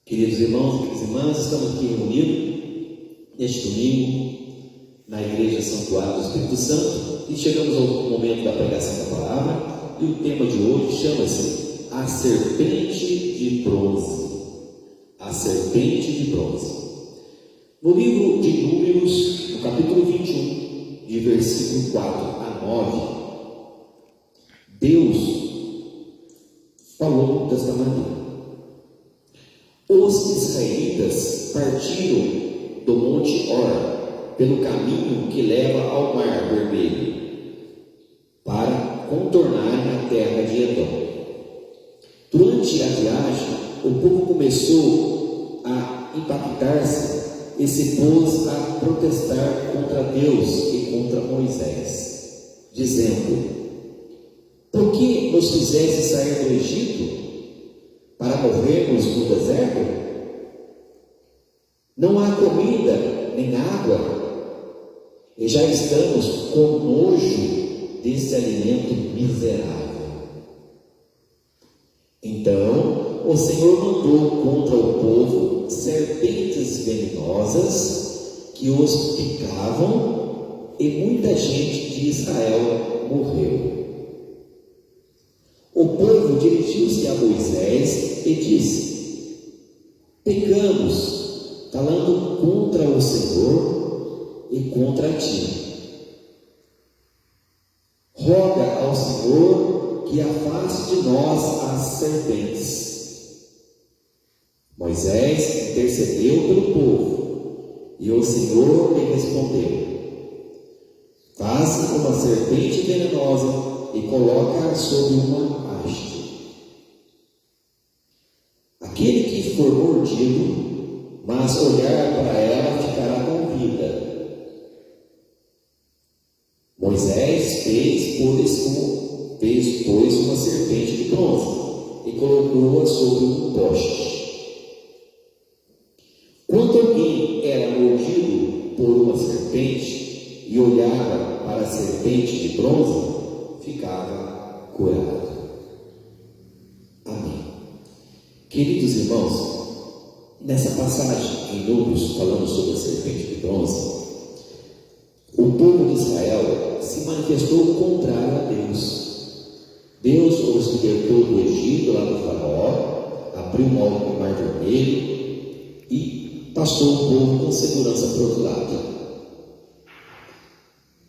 Queridos irmãos e queridas irmãs, estamos aqui reunidos neste domingo na Igreja Santuário do Espírito Santo e chegamos ao momento da pregação da palavra, e o tema de hoje chama-se A Serpente de Bronze. A Serpente de Bronze. No livro de Números, no capítulo 21, de versículo 4 a 9, Deus falou desta maneira: os israelitas partiram do Monte Hor pelo caminho que leva ao Mar Vermelho para contornarem a terra de Edom. Durante a viagem, o povo começou a impactar-se e se pôs a protestar contra Deus e contra Moisés, dizendo: por que nos fizeste sair do Egito para morrermos no deserto? Não há comida nem água, e já estamos com nojo desse alimento miserável. Então o Senhor mandou contra o povo serpentes venenosas que os picavam, e muita gente de Israel morreu. O povo dirigiu-se a Moisés e disse: pecamos, falando contra o Senhor e contra ti. Roga ao Senhor que afaste de nós as serpentes. Moisés intercedeu pelo povo, e o Senhor lhe respondeu: faze uma serpente venenosa e coloca-a sobre uma haste. Aquele que for mordido, mas olhar para ela, ficará com vida. Moisés fez, pois, uma serpente de bronze e colocou-a sobre um poste. Quando alguém era mordido por uma serpente e olhava para a serpente de bronze, ficava curado. Amém. Queridos irmãos, nessa passagem em Números, falando sobre a serpente de bronze, o povo de Israel se manifestou contrário a Deus. Deus os libertou do Egito, lá do Faraó, abriu o Mar Vermelho e passou o povo com segurança para o outro lado.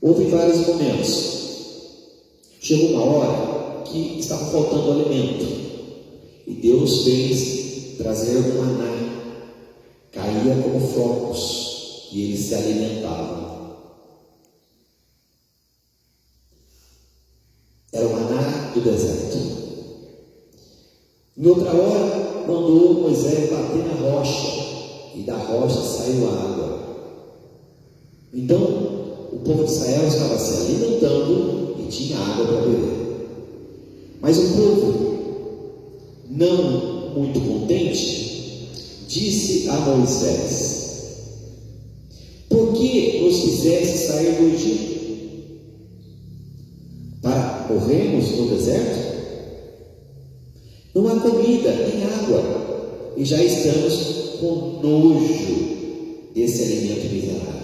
Houve vários momentos. Chegou uma hora que estava faltando alimento, e Deus fez trazer um maná, caía como flocos, e eles se alimentavam. Era o maná do deserto. Em outra hora, mandou Moisés bater na rocha, e da rocha saiu água. Então, o povo de Israel estava se alimentando e tinha água para beber. Mas o povo, não muito contente, disse a Moisés: por que nos fizeste sair do Egito? Para morrermos no deserto? Não há comida nem água, e já estamos com nojo desse alimento miserável.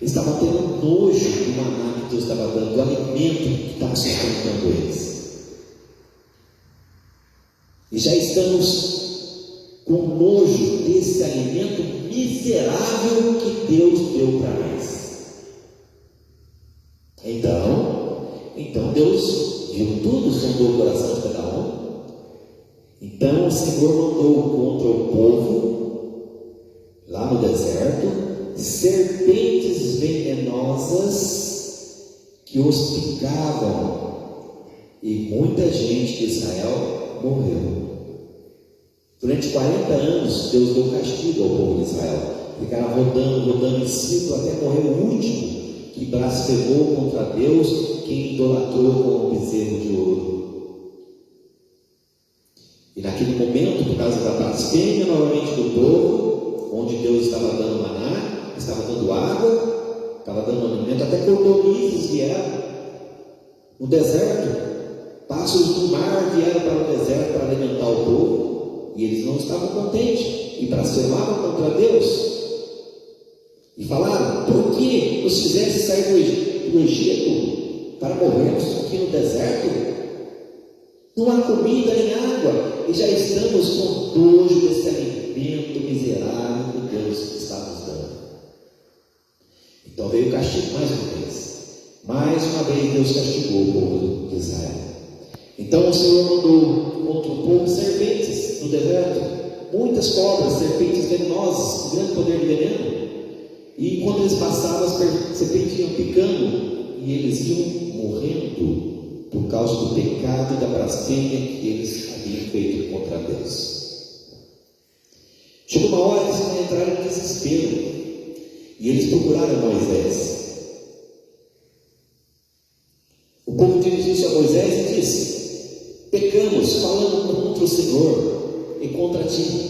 Estava tendo nojo do maná que Deus estava dando, do alimento que estava sustentando eles. E já estamos com nojo desse alimento miserável que Deus deu para nós. Então Deus viu tudo, sondou o coração de cada um. Então o Senhor mandou contra o povo, lá no deserto, serpentes venenosas que os picavam, e muita gente de Israel morreu. Durante 40 anos, Deus deu castigo ao povo de Israel. Ficaram rodando em círculo até morrer o último que blasfemou contra Deus, que idolatrou com um bezerro de ouro. E naquele momento, por causa da blasfêmia novamente do povo, onde Deus estava dando maná, estava dando água, estava dando alimento, até cordonizes vieram no deserto. Pássaros do mar vieram para o deserto para alimentar o povo. e eles não estavam contentes e blasfemavam contra Deus. E falaram: por que nos fizesse sair do Egito para morrermos aqui no deserto? Não há comida nem água, e já estamos com nojo desse alimento miserável que Deus está nos dando. Então veio o castigo mais uma vez. Mais uma vez Deus castigou o povo de Israel. Então o Senhor mandou contra o povo serpentes no deserto, muitas cobras, serpentes venenosas, com grande poder de veneno. E quando eles passavam, as serpentes iam picando e eles iam morrendo por causa do pecado e da blasfêmia que eles haviam feito contra Deus. Chegou uma hora que eles entraram em desespero e eles procuraram Moisés. O povo dirigiu-se a Moisés e disse: pecamos falando contra o Senhor e contra ti.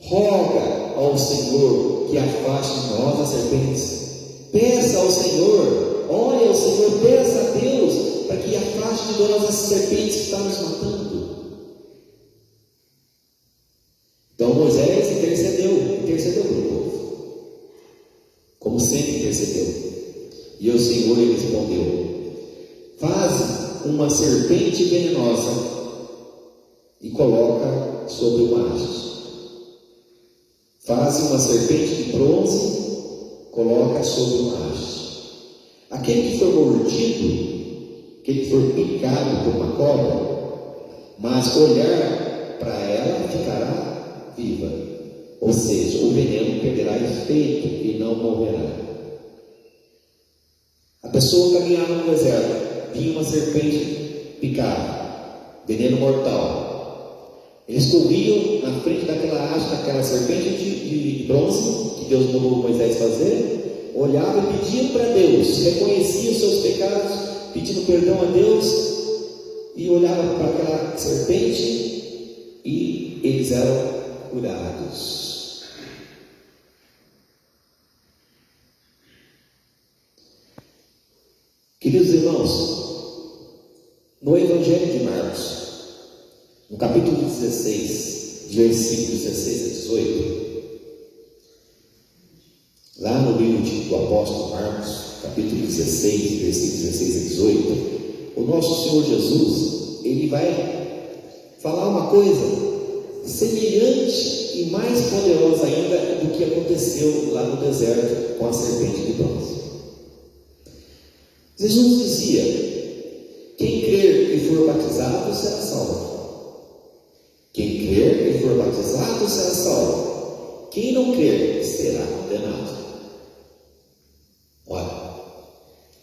Roga ao Senhor que afaste de nós as serpentes. Peça ao Senhor, ore ao Senhor, peça a Deus para que afaste de nós as serpentes que estão nos matando. Então Moisés intercedeu para o povo, como sempre intercedeu. E o Senhor lhe respondeu: faz uma serpente venenosa e coloca sobre uma haste. Faz uma serpente de bronze, coloca sobre uma haste. Aquele que for mordido, aquele que for picado por uma cobra, mas olhar para ela, ficará viva. Ou seja, o veneno perderá efeito e não morrerá. A pessoa caminhava no deserto, vinha uma serpente picada, veneno mortal. Eles corriam na frente daquela haste, daquela serpente de bronze que Deus mandou Moisés fazer, olhavam e pediam para Deus, reconheciam os seus pecados, pedindo perdão a Deus, e olhavam para aquela serpente e eles eram curados. Queridos irmãos, no Evangelho de Marcos, no capítulo 16, versículos 16 a 18, lá no livro do apóstolo Marcos, capítulo 16, versículos 16 a 18, o nosso Senhor Jesus, ele vai falar uma coisa semelhante e mais poderosa ainda do que aconteceu lá no deserto com a serpente de bronze. Jesus dizia: quem crer e for batizado será salvo. Quem crer e for batizado será salvo. Quem não crer será condenado. Olha,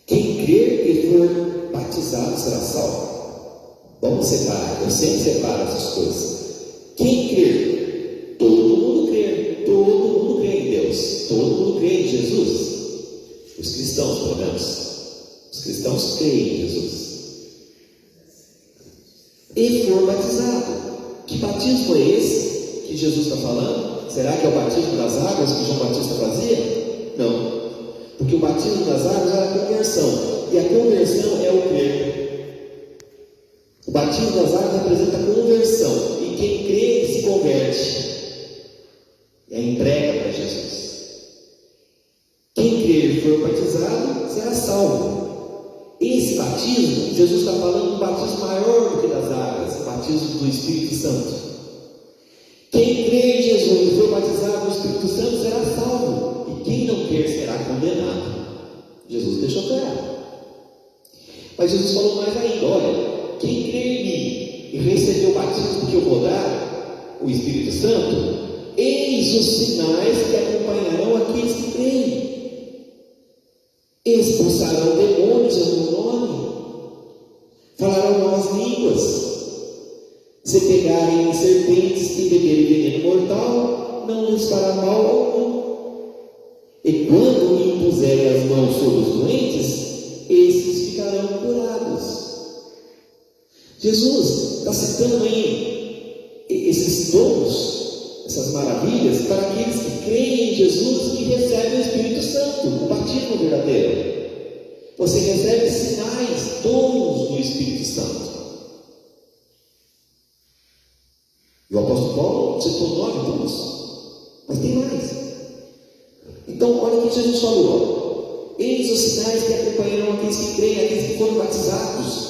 quem crer e for batizado será salvo. Vamos separar, eu sempre separo essas coisas. Quem crer, todo mundo crê em Deus, todo mundo crê em Jesus. Os cristãos, pelo menos, os cristãos creem em Jesus. E for batizado. Que batismo é esse que Jesus está falando? Será que é o batismo das águas que João Batista fazia? Não, porque o batismo das águas era a conversão, e a conversão é o crer. O batismo das águas representa a conversão, e quem crê se converte, e entrega para Jesus. Quem crer e for batizado será salvo. Esse batismo, Jesus está falando de um batismo maior do que das águas, o batismo do Espírito Santo. Quem crê em Jesus e for batizado no Espírito Santo será salvo, e quem não crer será condenado. Jesus deixou claro. Mas Jesus falou mais ainda: olha, quem crê em mim e receber o batismo que eu vou dar, o Espírito Santo, eis os sinais que acompanharão aqueles que creem. Expulsarão demônios em meu nome, falarão novas línguas, se pegarem serpentes e beberem veneno mortal, não lhes fará mal algum. E quando impuserem as mãos sobre os doentes, esses ficarão curados. Jesus está citando aí esses dons, essas maravilhas, para aqueles que creem em Jesus e que recebem o Espírito Santo, o batismo verdadeiro. Você recebe sinais, dons do Espírito Santo. E o apóstolo apóstolo Paulo citou 9 dons, mas tem mais. Então, olha o que Jesus falou: eis os sinais que acompanharão aqueles que creem, aqueles que foram batizados,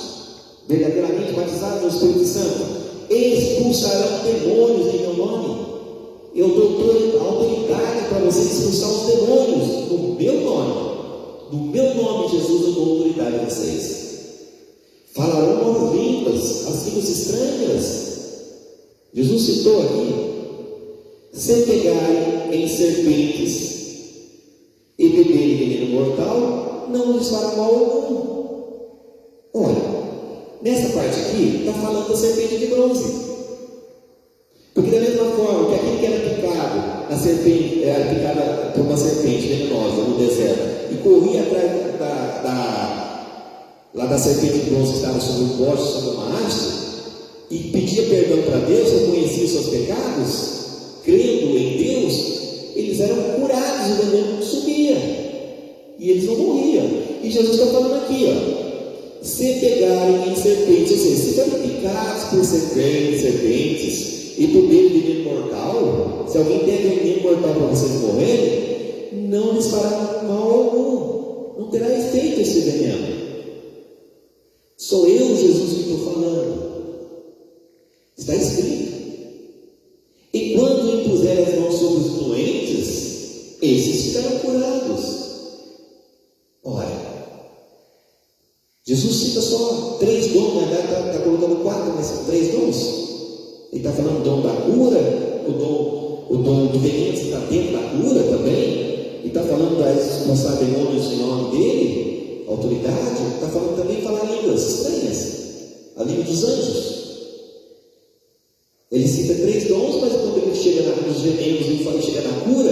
verdadeiramente batizados no Espírito Santo. Expulsarão demônios em meu nome. Eu dou autoridade para vocês expulsar os demônios no meu nome. No meu nome, Jesus, eu dou autoridade a vocês. Falarão novas línguas, as línguas estranhas. Jesus citou aqui: se pegarem em serpentes e beberem veneno mortal, não lhes fará mal algum. Olha, nessa parte aqui está falando da serpente de bronze. Porque da mesma forma que aquele que era picado, a serpente, era picada por uma serpente venenosa no deserto e corria atrás lá da serpente de bronze que estava sobre um poste, sobre uma haste, e pedia perdão para Deus, reconhecia os seus pecados, crendo em Deus, eles eram curados, o veneno subia e eles não morriam. E Jesus está falando aqui, ó: se pegarem em serpentes, ou seja, se forem picados por serpentes e beberem veneno mortal, se alguém der veneno mortal para vocês morrerem, não lhes fará mal algum, não terá efeito esse veneno. Sou eu, Jesus, que estou falando. Está escrito: e quando impuser as mãos sobre os doentes, esses ficarão curados. Ora, Jesus cita só 3 dons, na verdade está colocando 4, mas são 3 dons. Ele está falando do dom da cura, o dom do veneno que está dentro da cura também. Ele está falando de expulsar demônios em nome dele, autoridade. Está falando também de falar línguas estranhas, a língua dos anjos. Ele cita 3 dons, mas quando ele chega nos venenos e fala, chega na cura,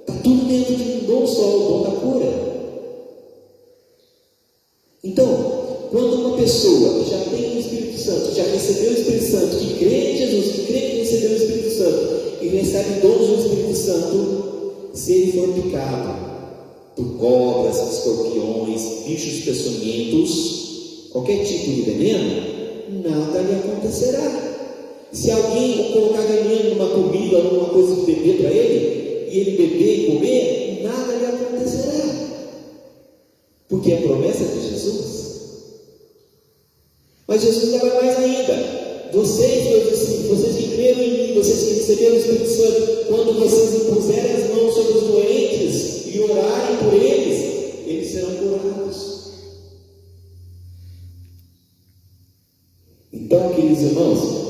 está tudo dentro de um dom só, o dom da cura. Então, quando uma pessoa já tem o Espírito Santo, já recebeu o Espírito Santo, que crê em Jesus, que crê que recebeu o Espírito Santo e recebe dons do Espírito Santo, se ele for picado por cobras, escorpiões, bichos peçonhentos, qualquer tipo de veneno, nada lhe acontecerá. Se alguém colocar veneno numa comida, numa coisa de beber para ele, e ele beber e comer, nada lhe acontecerá. Porque é a promessa de Jesus. Mas Jesus ainda vai mais ainda: vocês, meus discípulos, vocês que creram em mim, vocês que receberam o Espírito Santo, quando vocês impuserem as mãos sobre os doentes e orarem por eles serão curados. Então, queridos irmãos,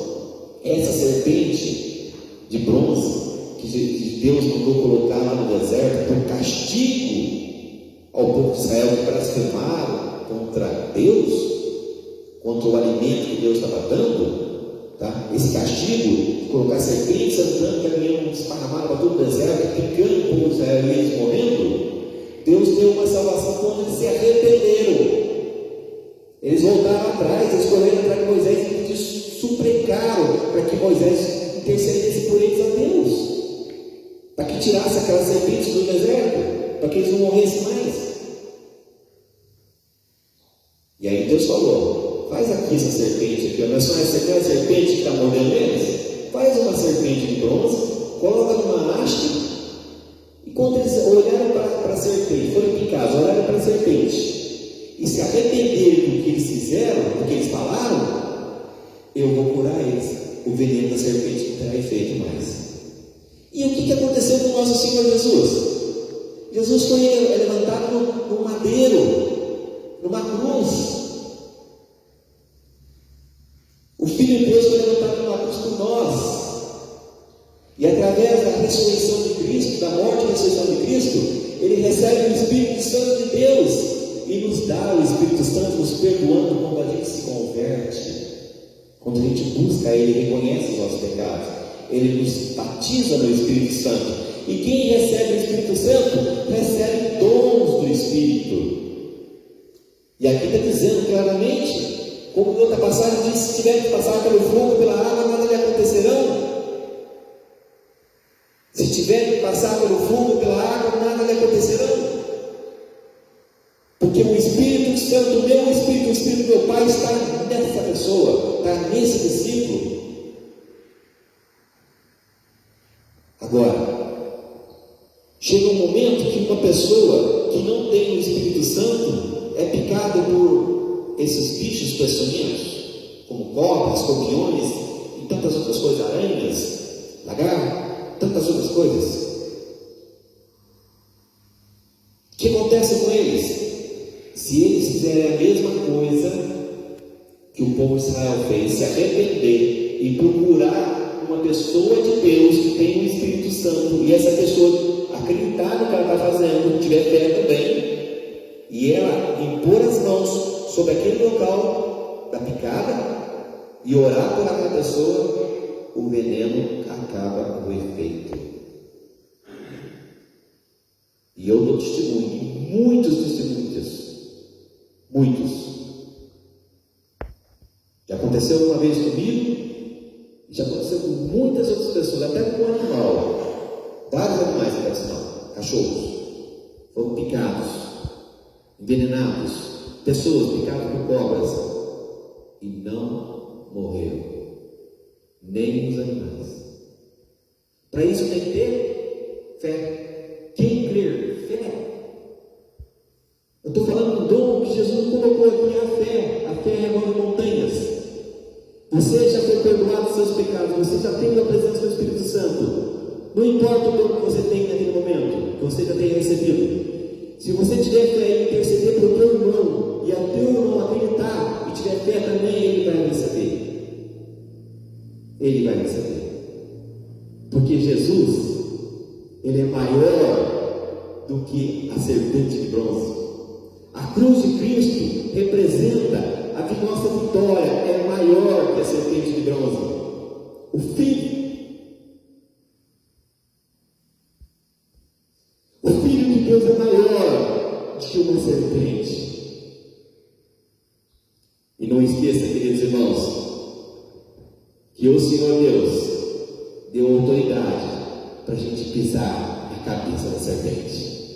essa serpente de bronze que Deus mandou colocar lá no deserto por castigo ao povo de Israel que blasfemaram contra Deus, contra o alimento que Deus estava dando, tá? Esse castigo de colocar serpentes andando, caminhando, esparramaram para todo o deserto, picando o povo de Israel e eles morrendo, Deus deu uma salvação quando eles se arrependeram. Eles voltaram atrás, eles correram atrás de Moisés e eles suplicaram para que Moisés intercedesse por eles a Deus, para que tirasse aquelas serpentes do deserto, para que eles não morressem mais. E aí Deus falou: faz aqui essa serpente aqui, não é só essa serpente que está mordendo eles? Faz uma serpente de bronze, coloca numa haste, e quando eles olharam para a serpente, foram picados, olharam para a serpente e se arrependerem do que eles fizeram, do que eles falaram, eu vou curar eles. O veneno da serpente não terá efeito mais. E o que aconteceu com o nosso Senhor Jesus? Jesus foi levantado no madeiro, numa cruz. O Filho de Deus foi levantado numa cruz por nós. E através da ressurreição de Cristo, da morte e ressurreição de Cristo, Ele recebe o Espírito Santo de Deus e nos dá o Espírito Santo, nos perdoando quando a gente se converte. Quando a gente busca Ele, reconhece os nossos pecados, Ele nos batiza no Espírito Santo. E quem recebe o Espírito Santo, recebe dons do Espírito. E aqui está dizendo claramente, como em outra passagem diz: se tiver que passar pelo fogo, pela água, nada lhe acontecerão. Se tiver que passar pelo fogo, pela água, nada lhe acontecerão. Porque o Espírito Santo, o meu Espírito, o Espírito do meu Pai está nessa pessoa, está nesse discípulo. Agora, chega um momento que uma pessoa que não tem o Espírito Santo é picada por esses bichos peçonhentos, como cobras, escorpiões e tantas outras coisas, aranhas, lagarto, tantas outras coisas. O que acontece com eles? Se eles fizerem a mesma coisa que o povo de Israel fez, se arrepender e procurar uma pessoa de Deus que tem o Espírito Santo, e essa pessoa acreditar no que ela está fazendo, tiver fé também, e ela impor as mãos sobre aquele local da picada e orar por aquela pessoa, o veneno acaba o efeito. E eu dou testemunho, muitos testemunhos disso. Muitos. Já aconteceu uma vez comigo, já aconteceu com muitas outras pessoas, até com um animal. Vários animais, por sinal, cachorros, foram picados, envenenados, pessoas picadas por cobras e não morreram, nem os animais. Para isso tem que ter fé. Quem crer? Fé. Eu estou falando do dom que Jesus colocou aqui, a fé. A fé remove montanhas. Você já foi perdoado dos seus pecados, você já tem a presença do Espírito Santo. Não importa o dom que você tem naquele momento, que você já tenha recebido. Se você tiver fé em interceder para o teu irmão, e a teu irmão acreditar, e tiver fé também, ele vai receber. Ele vai receber. Porque Jesus, ele é maior do que a serpente de bronze. A cruz de Cristo representa a que nossa vitória é maior que a serpente de bronze. O Filho de Deus é maior do que uma serpente. E não esqueça, queridos irmãos, que o Senhor Deus deu autoridade para a gente pisar a cabeça da serpente.